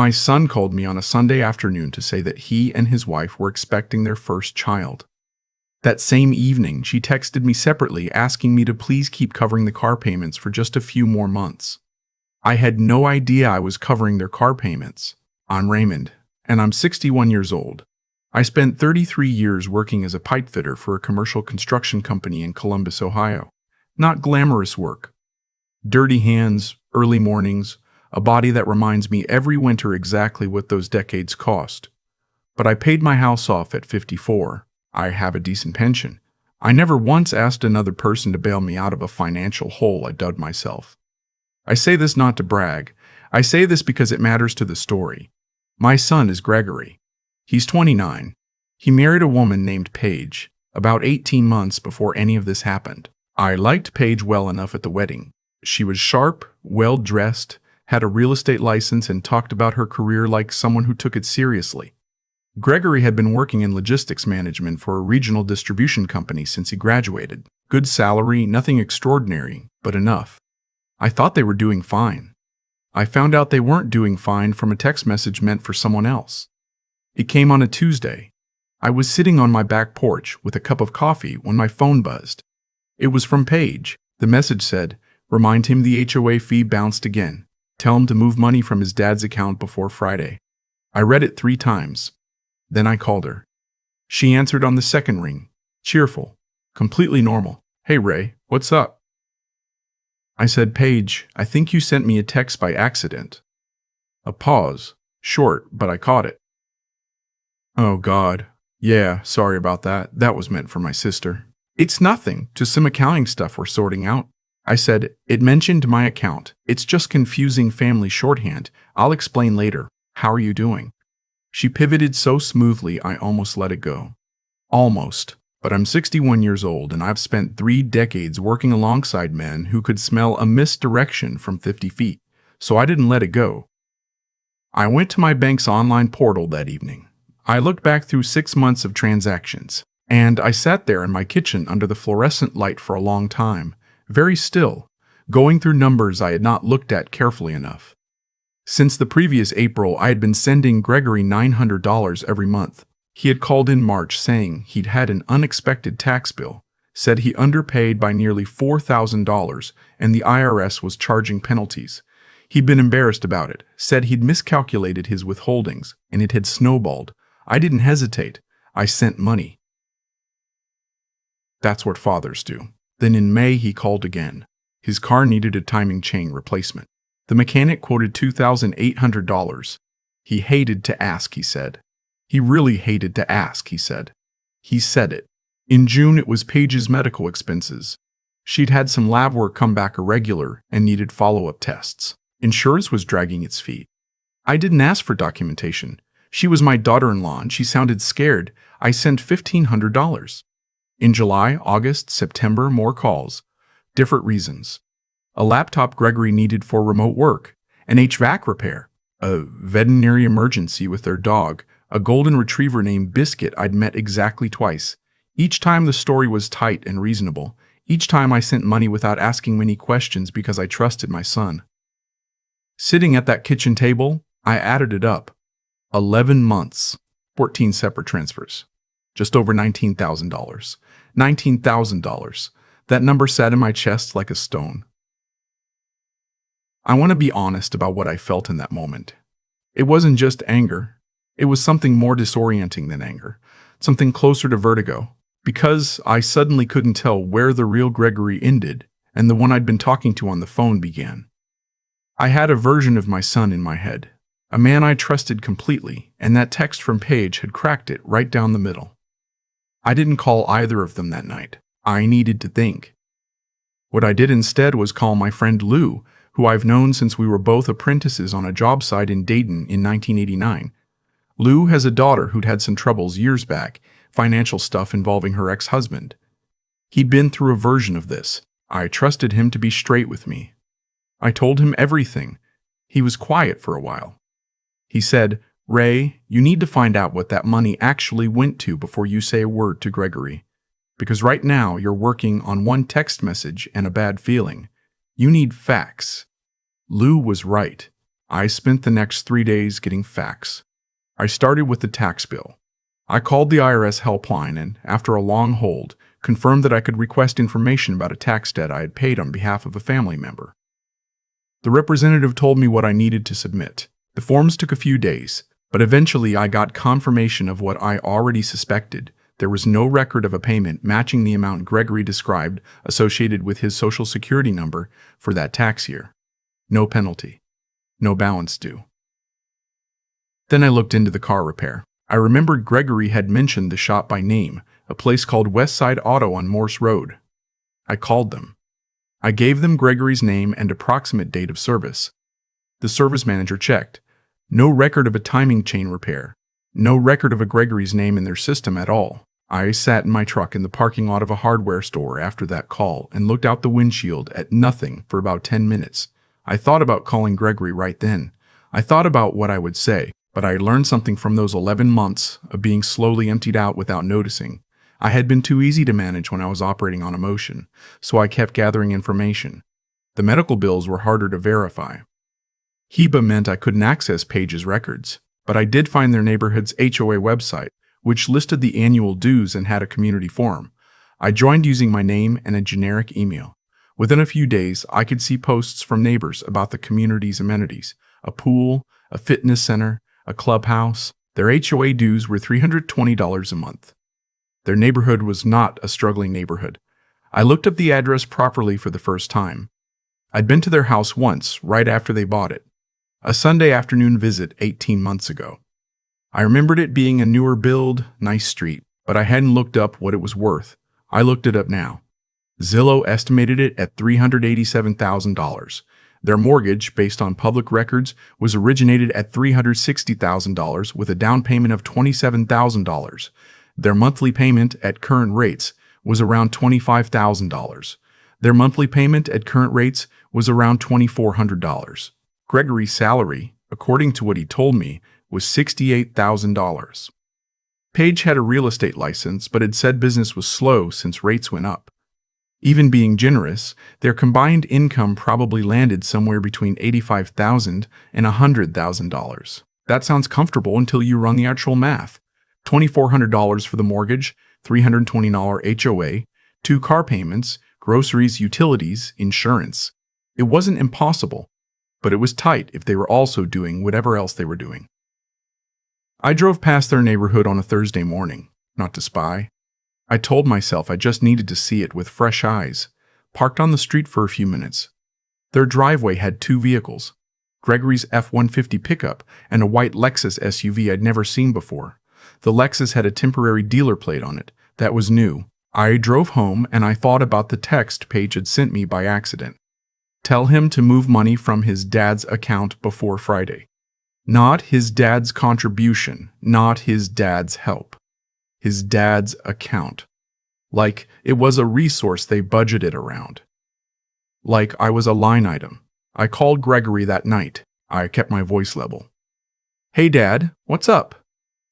My son called me on a Sunday afternoon to say that he and his wife were expecting their first child. That same evening, she texted me separately asking me to please keep covering the car payments for just a few more months. I had no idea I was covering their car payments. I'm Raymond, and I'm 61 years old. I spent 33 years working as a pipe fitter for a commercial construction company in Columbus, Ohio. Not glamorous work. Dirty hands, early mornings, a body that reminds me every winter exactly what those decades cost. But I paid my house off at 54. I have a decent pension. I never once asked another person to bail me out of a financial hole I dug myself. I say this not to brag. I say this because it matters to the story. My son is Gregory. He's 29. He married a woman named Paige, about 18 months before any of this happened. I liked Paige well enough at the wedding. She was sharp, well-dressed, had a real estate license, and talked about her career like someone who took it seriously. Gregory had been working in logistics management for a regional distribution company since he graduated. Good salary, nothing extraordinary, but enough. I thought they were doing fine. I found out they weren't doing fine from a text message meant for someone else. It came on a Tuesday. I was sitting on my back porch with a cup of coffee when my phone buzzed. It was from Paige. The message said, "Remind him the HOA fee bounced again. Tell him to move money from his dad's account before Friday." I read it 3 times. Then I called her. She answered on the second ring, cheerful, completely normal. "Hey Ray, what's up?" I said, "Paige, I think you sent me a text by accident." A pause, short, but I caught it. "Oh God. Yeah, sorry about that. That was meant for my sister." "It's nothing, just some accounting stuff we're sorting out." I said, "It mentioned my account. It's just confusing family shorthand. I'll explain later. How are you doing?" She pivoted so smoothly I almost let it go. Almost. But I'm 61 years old and I've spent 3 decades working alongside men who could smell a misdirection from 50 feet, so I didn't let it go. I went to my bank's online portal that evening. I looked back through 6 months of transactions, and I sat there in my kitchen under the fluorescent light for a long time, very still, going through numbers I had not looked at carefully enough. Since the previous April, I had been sending Gregory $900 every month. He had called in March saying he'd had an unexpected tax bill, said he underpaid by nearly $4,000 and the IRS was charging penalties. He'd been embarrassed about it, said he'd miscalculated his withholdings, and it had snowballed. I didn't hesitate. I sent money. That's what fathers do. Then in May he called again. His car needed a timing chain replacement. The mechanic quoted $2,800. He hated to ask, he said. He really hated to ask, he said. He said it. In June it was Paige's medical expenses. She'd had some lab work come back irregular and needed follow-up tests. Insurance was dragging its feet. I didn't ask for documentation. She was my daughter-in-law and she sounded scared. I sent $1,500. In July, August, September, more calls. Different reasons. A laptop Gregory needed for remote work, an HVAC repair, a veterinary emergency with their dog, a golden retriever named Biscuit I'd met exactly twice. Each time the story was tight and reasonable. Each time I sent money without asking many questions because I trusted my son. Sitting at that kitchen table, I added it up. 11 months, 14 separate transfers. Just over $19,000. $19,000. That number sat in my chest like a stone. I want to be honest about what I felt in that moment. It wasn't just anger. It was something more disorienting than anger, something closer to vertigo, because I suddenly couldn't tell where the real Gregory ended and the one I'd been talking to on the phone began. I had a version of my son in my head, a man I trusted completely, and that text from Paige had cracked it right down the middle. I didn't call either of them that night. I needed to think. What I did instead was call my friend Lou, who I've known since we were both apprentices on a job site in Dayton in 1989. Lou has a daughter who'd had some troubles years back, financial stuff involving her ex-husband. He'd been through a version of this. I trusted him to be straight with me. I told him everything. He was quiet for a while. He said, "Ray, you need to find out what that money actually went to before you say a word to Gregory. Because right now you're working on one text message and a bad feeling. You need facts." Lou was right. I spent the next 3 days getting facts. I started with the tax bill. I called the IRS helpline and, after a long hold, confirmed that I could request information about a tax debt I had paid on behalf of a family member. The representative told me what I needed to submit. The forms took a few days, but eventually I got confirmation of what I already suspected. There was no record of a payment matching the amount Gregory described associated with his Social Security number for that tax year. No penalty. No balance due. Then I looked into the car repair. I remembered Gregory had mentioned the shop by name, a place called Westside Auto on Morse Road. I called them. I gave them Gregory's name and approximate date of service. The service manager checked. No record of a timing chain repair. No record of a Gregory's name in their system at all. I sat in my truck in the parking lot of a hardware store after that call and looked out the windshield at nothing for about 10 minutes. I thought about calling Gregory right then. I thought about what I would say, but I learned something from those 11 months of being slowly emptied out without noticing. I had been too easy to manage when I was operating on emotion, so I kept gathering information. The medical bills were harder to verify. HEBA meant I couldn't access Page's records, but I did find their neighborhood's HOA website, which listed the annual dues and had a community forum. I joined using my name and a generic email. Within a few days, I could see posts from neighbors about the community's amenities, a pool, a fitness center, a clubhouse. Their HOA dues were $320 a month. Their neighborhood was not a struggling neighborhood. I looked up the address properly for the first time. I'd been to their house once, right after they bought it. A Sunday afternoon visit 18 months ago. I remembered it being a newer build, nice street, but I hadn't looked up what it was worth. I looked it up now. Zillow estimated it at $387,000. Their mortgage, based on public records, was originated at $360,000 with a down payment of $27,000. Their monthly payment at current rates was around $25,000. Their monthly payment at current rates was around $2,400. Gregory's salary, according to what he told me, was $68,000. Page had a real estate license, but had said business was slow since rates went up. Even being generous, their combined income probably landed somewhere between $85,000 and $100,000. That sounds comfortable until you run the actual math. $2,400 for the mortgage, $320 HOA, 2 car payments, groceries, utilities, insurance. It wasn't impossible, but it was tight if they were also doing whatever else they were doing. I drove past their neighborhood on a Thursday morning, not to spy. I told myself I just needed to see it with fresh eyes. Parked on the street for a few minutes. Their driveway had 2 vehicles, Gregory's F-150 pickup and a white Lexus SUV I'd never seen before. The Lexus had a temporary dealer plate on it. That was new. I drove home and I thought about the text Page had sent me by accident. Tell him to move money from his dad's account before Friday. Not his dad's contribution, not his dad's help. His dad's account. Like it was a resource they budgeted around. Like I was a line item. I called Gregory that night. I kept my voice level. Hey Dad, what's up?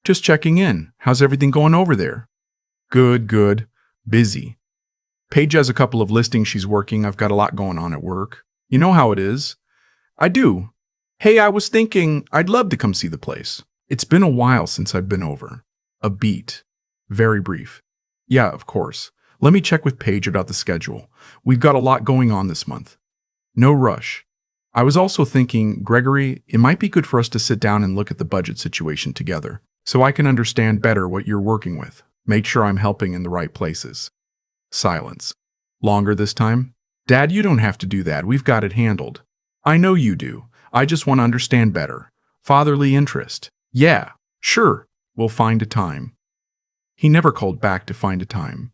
Just checking in. How's everything going over there? Good. Busy. Paige has a couple of listings she's working. I've got a lot going on at work. You know how it is. I do. Hey, I was thinking I'd love to come see the place. It's been a while since I've been over. A beat. Very brief. Yeah, of course. Let me check with Paige about the schedule. We've got a lot going on this month. No rush. I was also thinking, Gregory, it might be good for us to sit down and look at the budget situation together, so I can understand better what you're working with. Make sure I'm helping in the right places. Silence. Longer this time? Dad, you don't have to do that. We've got it handled. I know you do. I just want to understand better. Fatherly interest. Yeah, sure. We'll find a time. He never called back to find a time.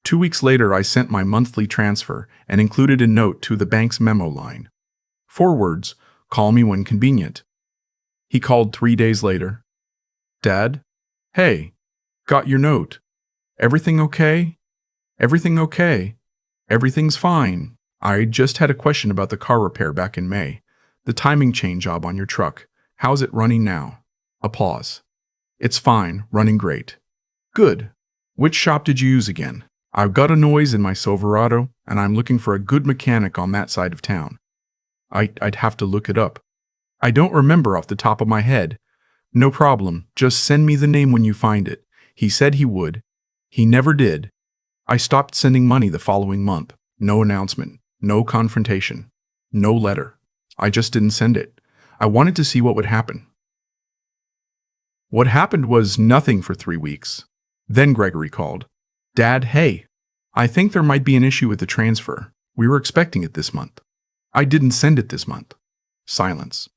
2 weeks later, I sent my monthly transfer and included a note to the bank's memo line. 4 words, call me when convenient. He called 3 days later. Dad? Hey, got your note. Everything okay? Everything okay. Everything's fine. I just had a question about the car repair back in May. The timing chain job on your truck. How's it running now? A pause. It's fine, running great. Good. Which shop did you use again? I've got a noise in my Silverado, and I'm looking for a good mechanic on that side of town. I'd have to look it up. I don't remember off the top of my head. No problem, just send me the name when you find it. He said he would. He never did. I stopped sending money the following month. No announcement, no confrontation, no letter. I just didn't send it. I wanted to see what would happen. What happened was nothing for 3 weeks. Then Gregory called. Dad, hey. I think there might be an issue with the transfer. We were expecting it this month. I didn't send it this month. Silence.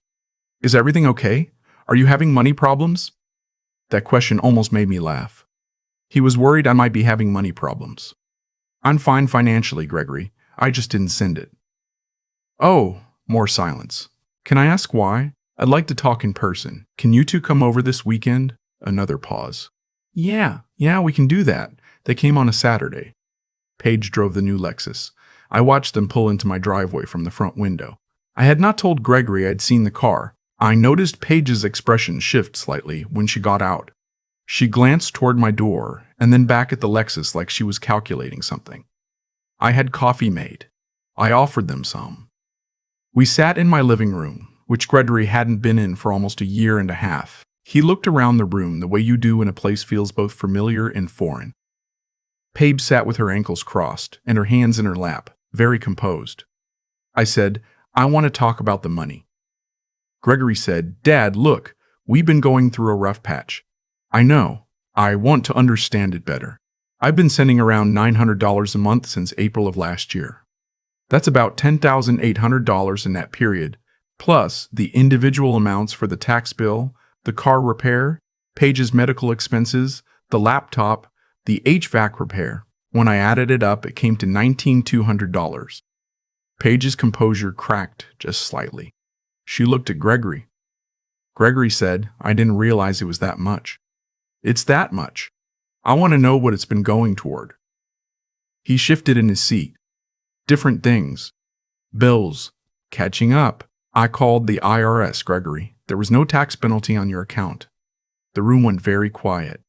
Is everything okay? Are you having money problems? That question almost made me laugh. He was worried I might be having money problems. I'm fine financially, Gregory. I just didn't send it. Oh, more silence. Can I ask why? I'd like to talk in person. Can you two come over this weekend? Another pause. Yeah, we can do that. They came on a Saturday. Paige drove the new Lexus. I watched them pull into my driveway from the front window. I had not told Gregory I'd seen the car. I noticed Paige's expression shift slightly when she got out. She glanced toward my door and then back at the Lexus like she was calculating something. I had coffee made. I offered them some. We sat in my living room, which Gregory hadn't been in for almost a year and a half. He looked around the room the way you do when a place feels both familiar and foreign. Paige sat with her ankles crossed and her hands in her lap, very composed. I said, I want to talk about the money. Gregory said, Dad, look, we've been going through a rough patch. I know. I want to understand it better. I've been sending around $900 a month since April of last year. That's about $10,800 in that period, plus the individual amounts for the tax bill, the car repair, Paige's medical expenses, the laptop, the HVAC repair. When I added it up, it came to $19,200. Paige's composure cracked just slightly. She looked at Gregory. Gregory said, I didn't realize it was that much. It's that much. I want to know what it's been going toward. He shifted in his seat. Different things. Bills. Catching up. I called the IRS, Gregory. There was no tax penalty on your account. The room went very quiet.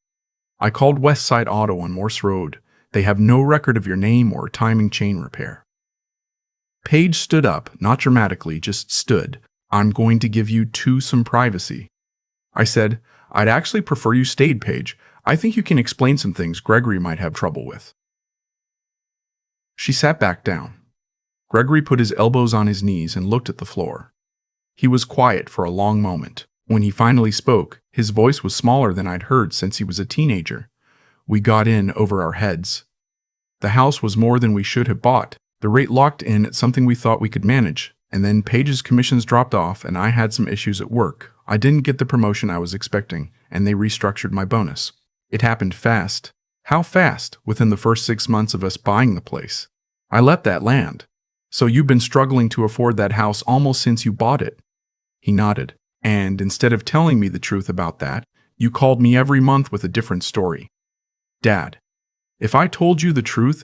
I called West Side Auto on Morse Road. They have no record of your name or timing chain repair. Paige stood up, not dramatically, just stood. I'm going to give you two some privacy. I said, I'd actually prefer you stayed, Paige. I think you can explain some things Gregory might have trouble with. She sat back down. Gregory put his elbows on his knees and looked at the floor. He was quiet for a long moment. When he finally spoke, his voice was smaller than I'd heard since he was a teenager. We got in over our heads. The house was more than we should have bought. The rate locked in at something we thought we could manage, and then Paige's commissions dropped off and I had some issues at work. I didn't get the promotion I was expecting, and they restructured my bonus. It happened fast. How fast? Within the first 6 months of us buying the place. I let that land. So you've been struggling to afford that house almost since you bought it. He nodded. And instead of telling me the truth about that, you called me every month with a different story. Dad, if I told you the truth,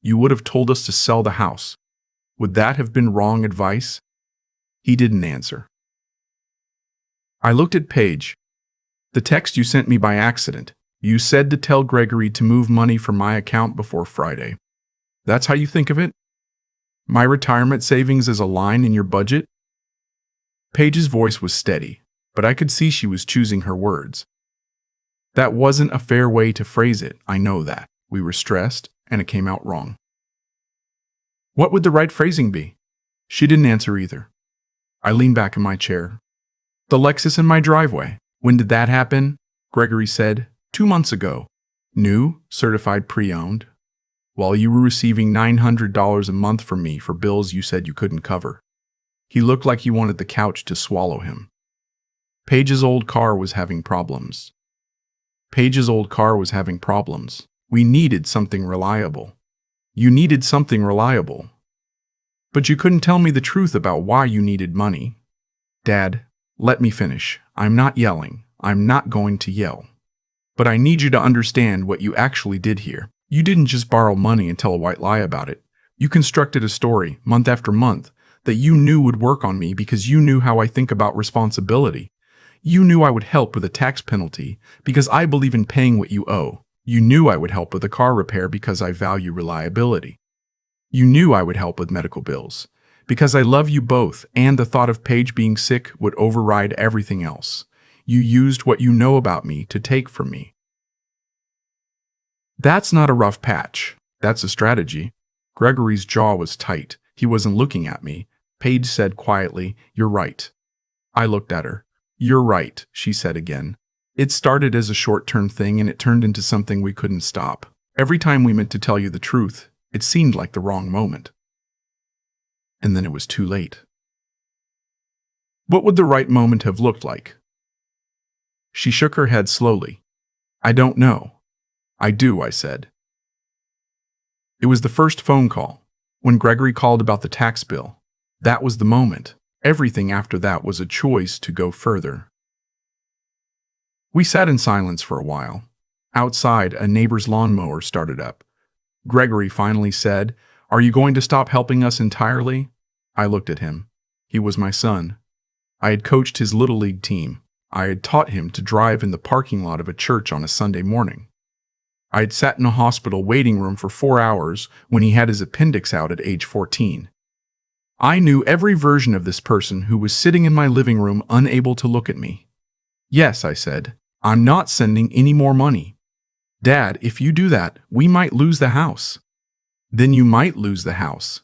you would have told us to sell the house. Would that have been wrong advice? He didn't answer. I looked at Paige. The text you sent me by accident. You said to tell Gregory to move money from my account before Friday. That's how you think of it? My retirement savings is a line in your budget? Paige's voice was steady, but I could see she was choosing her words. That wasn't a fair way to phrase it, I know that. We were stressed, and it came out wrong. What would the right phrasing be? She didn't answer either. I leaned back in my chair. The Lexus in my driveway. When did that happen? Gregory said, 2 months ago. New, certified pre-owned. While you were receiving $900 a month from me for bills you said you couldn't cover. He looked like he wanted the couch to swallow him. Paige's old car was having problems. We needed something reliable. You needed something reliable. But you couldn't tell me the truth about why you needed money. Dad, let me finish. I'm not yelling. I'm not going to yell. But I need you to understand what you actually did here. You didn't just borrow money and tell a white lie about it. You constructed a story, month after month, that you knew would work on me because you knew how I think about responsibility. You knew I would help with a tax penalty because I believe in paying what you owe. You knew I would help with a car repair because I value reliability. You knew I would help with medical bills Because I love you both, and the thought of Paige being sick would override everything else. You used what you know about me to take from me. That's not a rough patch. That's a strategy. Gregory's jaw was tight. He wasn't looking at me. Paige said quietly, "You're right." I looked at her. "You're right," she said again. It started as a short-term thing and it turned into something we couldn't stop. Every time we meant to tell you the truth, it seemed like the wrong moment. And then it was too late. What would the right moment have looked like? She shook her head slowly. "I don't know." "I do," I said. It was the first phone call. When Gregory called about the tax bill. That was the moment. Everything after that was a choice to go further. We sat in silence for a while. Outside, a neighbor's lawnmower started up. Gregory finally said, "Are you going to stop helping us entirely?" I looked at him. He was my son. I had coached his Little League team. I had taught him to drive in the parking lot of a church on a Sunday morning. I had sat in a hospital waiting room for 4 hours when he had his appendix out at age 14. I knew every version of this person who was sitting in my living room unable to look at me. "Yes," I said, "I'm not sending any more money. Dad, if you do that, we might lose the house." "Then you might lose the house."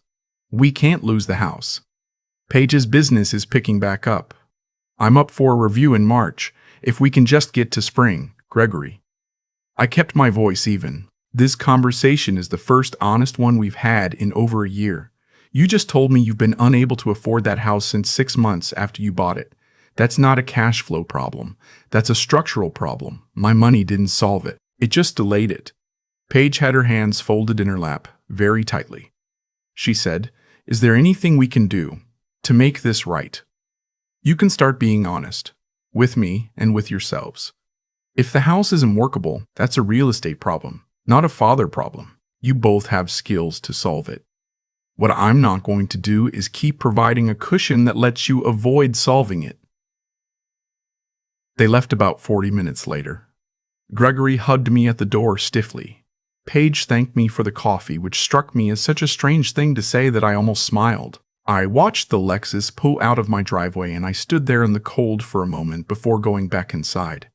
"We can't lose the house. Paige's business is picking back up. I'm up for a review in March, if we can just get to spring, Gregory." I kept my voice even. "This conversation is the first honest one we've had in over a year. You just told me you've been unable to afford that house since 6 months after you bought it. That's not a cash flow problem. That's a structural problem. My money didn't solve it. It just delayed it." Paige had her hands folded in her lap, very tightly. She said, "Is there anything we can do to make this right? You can start being honest, with me and with yourselves. If the house isn't workable, that's a real estate problem, not a father problem. You both have skills to solve it. What I'm not going to do is keep providing a cushion that lets you avoid solving it." They left about 40 minutes later. Gregory hugged me at the door stiffly. Paige thanked me for the coffee, which struck me as such a strange thing to say that I almost smiled. I watched the Lexus pull out of my driveway and I stood there in the cold for a moment before going back inside.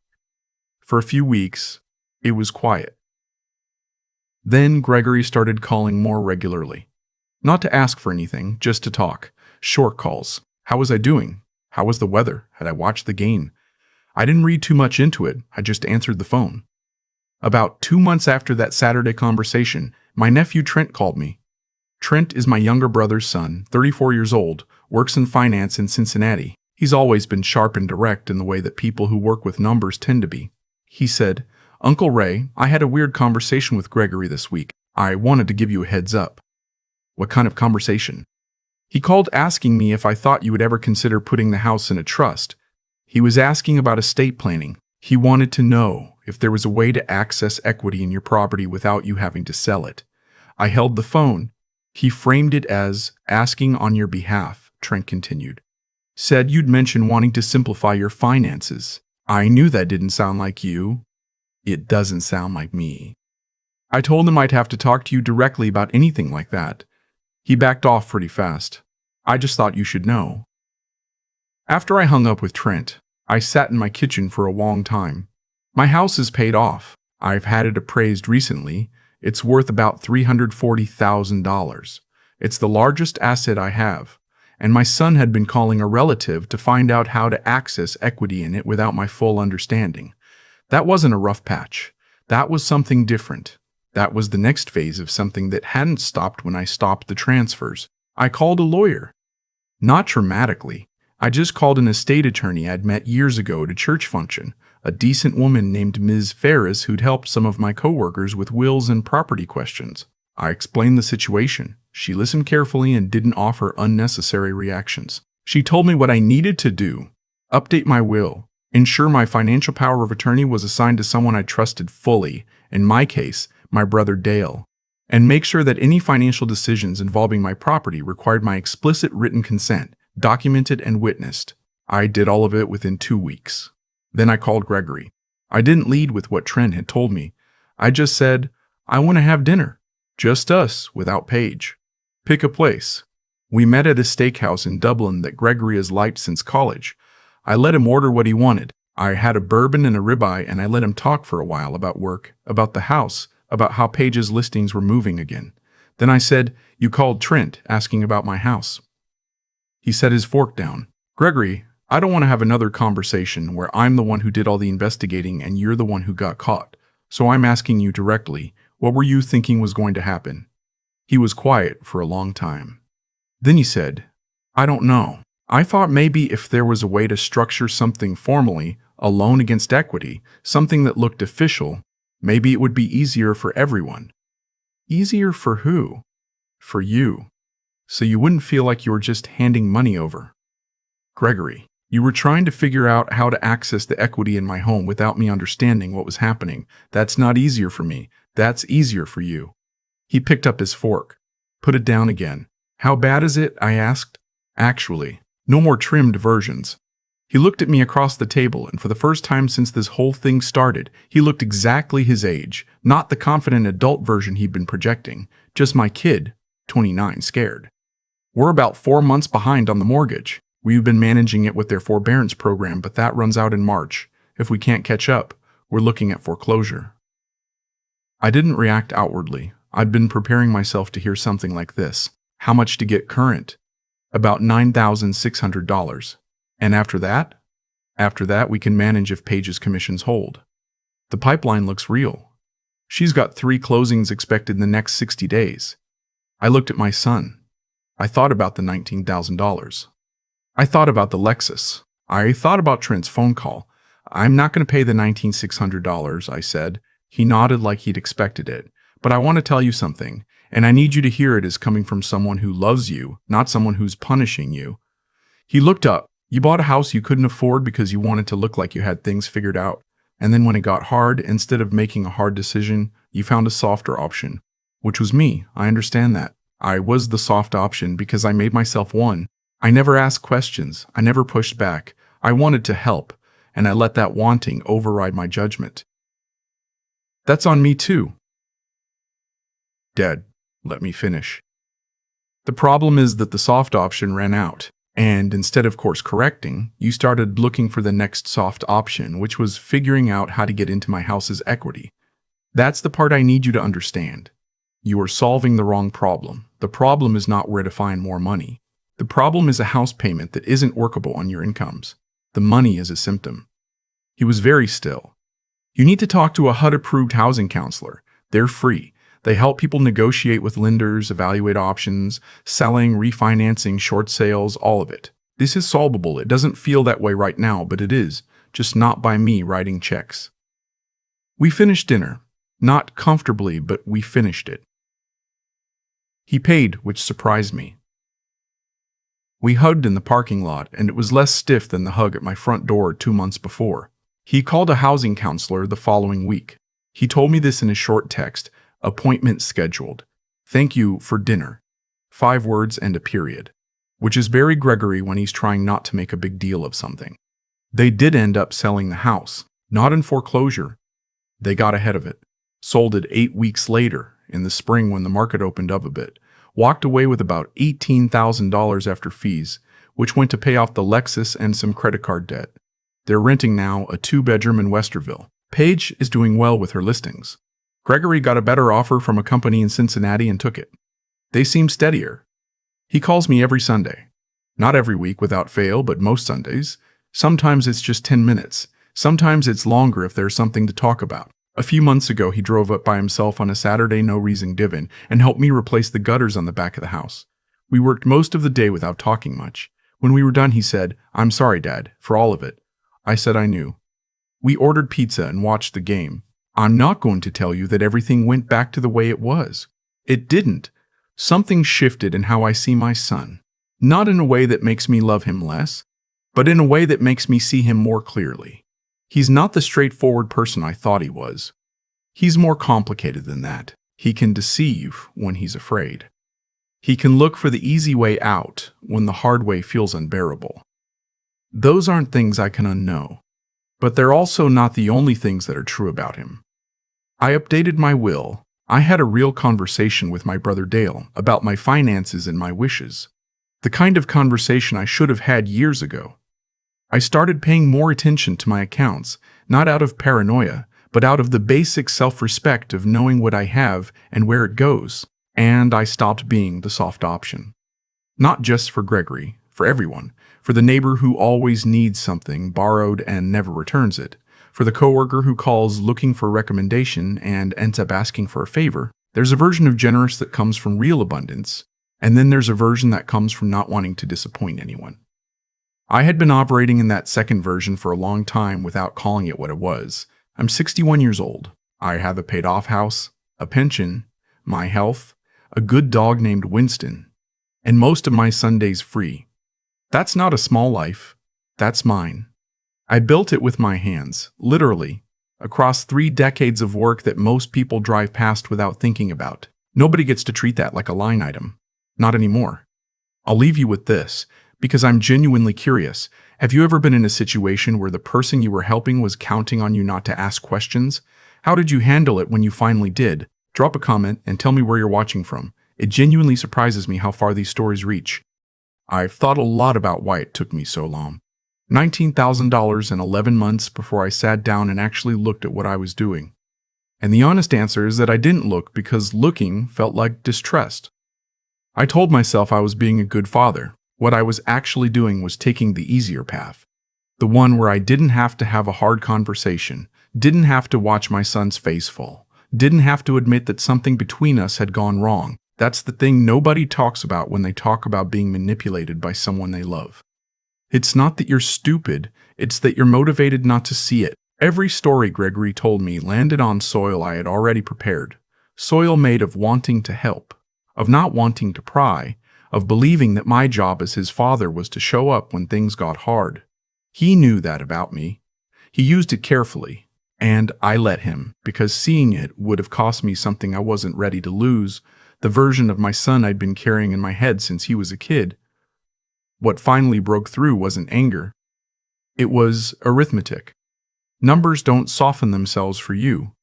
For a few weeks, it was quiet. Then Gregory started calling more regularly. Not to ask for anything, just to talk. Short calls. How was I doing? How was the weather? Had I watched the game? I didn't read too much into it, I just answered the phone. About 2 months after that Saturday conversation, my nephew Trent called me. Trent is my younger brother's son, 34 years old, works in finance in Cincinnati. He's always been sharp and direct in the way that people who work with numbers tend to be. He said, "Uncle Ray, I had a weird conversation with Gregory this week. I wanted to give you a heads up." "What kind of conversation?" "He called asking me if I thought you would ever consider putting the house in a trust. He was asking about estate planning. He wanted to know if there was a way to access equity in your property without you having to sell it." I held the phone. "He framed it as asking on your behalf," Trent continued. "Said you'd mentioned wanting to simplify your finances. I knew that didn't sound like you. It doesn't sound like me." I told him I'd have to talk to you directly about anything like that. He backed off pretty fast. "I just thought you should know." After I hung up with Trent, I sat in my kitchen for a long time. My house is paid off. I've had it appraised recently. It's worth about $340,000. It's the largest asset I have, and my son had been calling a relative to find out how to access equity in it without my full understanding. That wasn't a rough patch. That was something different. That was the next phase of something that hadn't stopped when I stopped the transfers. I called a lawyer. Not dramatically. I just called an estate attorney I'd met years ago at a church function, a decent woman named Ms. Ferris who'd helped some of my coworkers with wills and property questions. I explained the situation. She listened carefully and didn't offer unnecessary reactions. She told me what I needed to do: update my will, ensure my financial power of attorney was assigned to someone I trusted fully, in my case, my brother Dale, and make sure that any financial decisions involving my property required my explicit written consent, documented and witnessed. I did all of it within 2 weeks. Then I called Gregory. I didn't lead with what Trent had told me. I just said, "I want to have dinner. Just us, without Paige. Pick a place." We met at a steakhouse in Dublin that Gregory has liked since college. I let him order what he wanted. I had a bourbon and a ribeye, and I let him talk for a while about work, about the house, about how Paige's listings were moving again. Then I said, "You called Trent, asking about my house." He set his fork down. "Gregory, I don't want to have another conversation where I'm the one who did all the investigating and you're the one who got caught. So I'm asking you directly, what were you thinking was going to happen?" He was quiet for a long time. Then he said, "I don't know. I thought maybe if there was a way to structure something formally, a loan against equity, something that looked official, maybe it would be easier for everyone." "Easier for who?" "For you. So you wouldn't feel like you were just handing money over." "Gregory, you were trying to figure out how to access the equity in my home without me understanding what was happening. That's not easier for me. That's easier for you." He picked up his fork. Put it down again. "How bad is it?" I asked. "Actually, no more trimmed versions." He looked at me across the table, and for the first time since this whole thing started, he looked exactly his age, not the confident adult version he'd been projecting, just my kid, 29, scared. "We're about 4 months behind on the mortgage. We've been managing it with their forbearance program, but that runs out in March. If we can't catch up, we're looking at foreclosure." I didn't react outwardly. I'd been preparing myself to hear something like this. How much to get current? About $9,600. And after that? After that, we can manage if Paige's commissions hold. The pipeline looks real. She's got 3 closings expected in the next 60 days. I looked at my son. I thought about the $19,000. I thought about the Lexus. I thought about Trent's phone call. "I'm not going to pay the $19,600, I said. He nodded like he'd expected it. "But I want to tell you something, and I need you to hear it as coming from someone who loves you, not someone who's punishing you." He looked up. "You bought a house you couldn't afford because you wanted to look like you had things figured out. And then when it got hard, instead of making a hard decision, you found a softer option. Which was me. I understand that. I was the soft option because I made myself one. I never asked questions. I never pushed back. I wanted to help, and I let that wanting override my judgment. That's on me too." "Dad, let me finish. The problem is that the soft option ran out. And instead of course correcting, you started looking for the next soft option, which was figuring out how to get into my house's equity. That's the part I need you to understand. You are solving the wrong problem. The problem is not where to find more money. The problem is a house payment that isn't workable on your incomes. The money is a symptom." He was very still. "You need to talk to a HUD-approved housing counselor. They're free. They help people negotiate with lenders, evaluate options, selling, refinancing, short sales, all of it. This is solvable. It doesn't feel that way right now, but it is, just not by me writing checks." We finished dinner. Not comfortably, but we finished it. He paid, which surprised me. We hugged in the parking lot, and it was less stiff than the hug at my front door 2 months before. He called a housing counselor the following week. He told me this in a short text. "Appointment scheduled. Thank you for dinner." 5 words and a period. Which is very Gregory when he's trying not to make a big deal of something. They did end up selling the house. Not in foreclosure. They got ahead of it. Sold it 8 weeks later, in the spring when the market opened up a bit. Walked away with about $18,000 after fees, which went to pay off the Lexus and some credit card debt. They're renting now a 2-bedroom in Westerville. Paige is doing well with her listings. Gregory got a better offer from a company in Cincinnati and took it. They seem steadier. He calls me every Sunday. Not every week without fail, but most Sundays. Sometimes it's just 10 minutes. Sometimes it's longer if there's something to talk about. A few months ago, he drove up by himself on a Saturday no-reason divin and helped me replace the gutters on the back of the house. We worked most of the day without talking much. When we were done, he said, "I'm sorry, Dad, for all of it." I said I knew. We ordered pizza and watched the game. I'm not going to tell you that everything went back to the way it was. It didn't. Something shifted in how I see my son. Not in a way that makes me love him less, but in a way that makes me see him more clearly. He's not the straightforward person I thought he was. He's more complicated than that. He can deceive when he's afraid. He can look for the easy way out when the hard way feels unbearable. Those aren't things I can unknow. But they're also not the only things that are true about him. I updated my will. I had a real conversation with my brother Dale about my finances and my wishes. The kind of conversation I should have had years ago. I started paying more attention to my accounts, not out of paranoia, but out of the basic self-respect of knowing what I have and where it goes. And I stopped being the soft option. Not just for Gregory, for everyone. For the neighbor who always needs something borrowed and never returns it. For the coworker who calls looking for a recommendation and ends up asking for a favor. There's a version of generous that comes from real abundance, and then there's a version that comes from not wanting to disappoint anyone. I had been operating in that second version for a long time without calling it what it was. I'm 61 years old. I have a paid-off house, a pension, my health, a good dog named Winston, and most of my Sundays free. That's not a small life. That's mine. I built it with my hands, literally, across 3 decades of work that most people drive past without thinking about. Nobody gets to treat that like a line item. Not anymore. I'll leave you with this, because I'm genuinely curious. Have you ever been in a situation where the person you were helping was counting on you not to ask questions? How did you handle it when you finally did? Drop a comment and tell me where you're watching from. It genuinely surprises me how far these stories reach. I've thought a lot about why it took me so long. $19,000 in 11 months before I sat down and actually looked at what I was doing. And the honest answer is that I didn't look because looking felt like distrust. I told myself I was being a good father. What I was actually doing was taking the easier path. The one where I didn't have to have a hard conversation, didn't have to watch my son's face fall, didn't have to admit that something between us had gone wrong. That's the thing nobody talks about when they talk about being manipulated by someone they love. It's not that you're stupid, it's that you're motivated not to see it. Every story Gregory told me landed on soil I had already prepared. Soil made of wanting to help, of not wanting to pry, of believing that my job as his father was to show up when things got hard. He knew that about me. He used it carefully, and I let him, because seeing it would have cost me something I wasn't ready to lose, the version of my son I'd been carrying in my head since he was a kid. What finally broke through wasn't anger. It was arithmetic. Numbers don't soften themselves for you.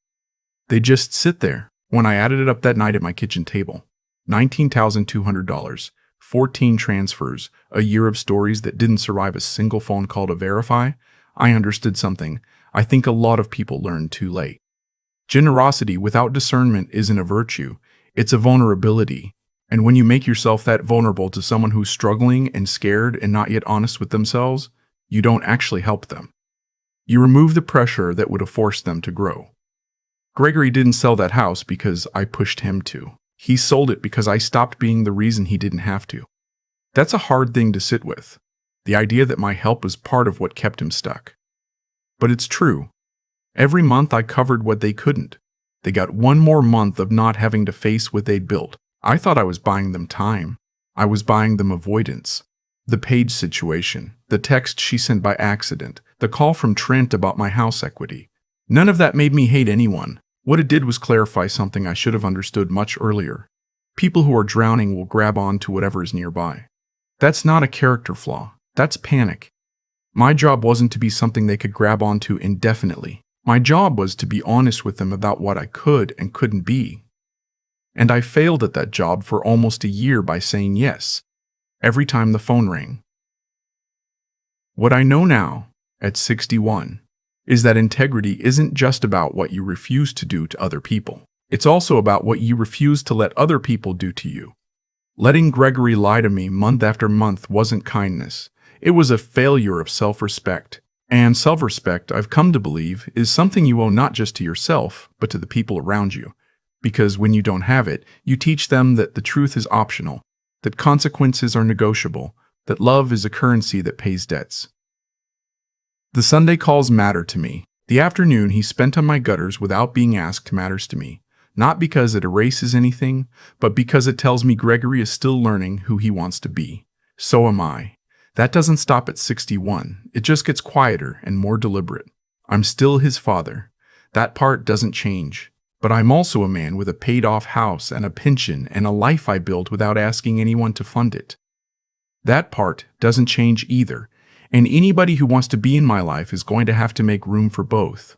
They just sit there. When I added it up that night at my kitchen table, $19,200, 14 transfers, a year of stories that didn't survive a single phone call to verify, I understood something I think a lot of people learn too late. Generosity without discernment isn't a virtue. It's a vulnerability, and when you make yourself that vulnerable to someone who's struggling and scared and not yet honest with themselves, you don't actually help them. You remove the pressure that would have forced them to grow. Gregory didn't sell that house because I pushed him to. He sold it because I stopped being the reason he didn't have to. That's a hard thing to sit with, the idea that my help was part of what kept him stuck. But it's true. Every month I covered what they couldn't. They got one more month of not having to face what they'd built. I thought I was buying them time. I was buying them avoidance. The Paige situation, the text she sent by accident, the call from Trent about my house equity. None of that made me hate anyone. What it did was clarify something I should have understood much earlier. People who are drowning will grab on to whatever is nearby. That's not a character flaw. That's panic. My job wasn't to be something they could grab onto indefinitely. My job was to be honest with them about what I could and couldn't be. And I failed at that job for almost a year by saying yes every time the phone rang. What I know now, at 61, is that integrity isn't just about what you refuse to do to other people. It's also about what you refuse to let other people do to you. Letting Gregory lie to me month after month wasn't kindness. It was a failure of self-respect. And self-respect, I've come to believe, is something you owe not just to yourself, but to the people around you. Because when you don't have it, you teach them that the truth is optional, that consequences are negotiable, that love is a currency that pays debts. The Sunday calls matter to me. The afternoon he spent on my gutters without being asked matters to me. Not because it erases anything, but because it tells me Gregory is still learning who he wants to be. So am I. That doesn't stop at 61. It just gets quieter and more deliberate. I'm still his father. That part doesn't change. But I'm also a man with a paid-off house and a pension and a life I built without asking anyone to fund it. That part doesn't change either, and anybody who wants to be in my life is going to have to make room for both.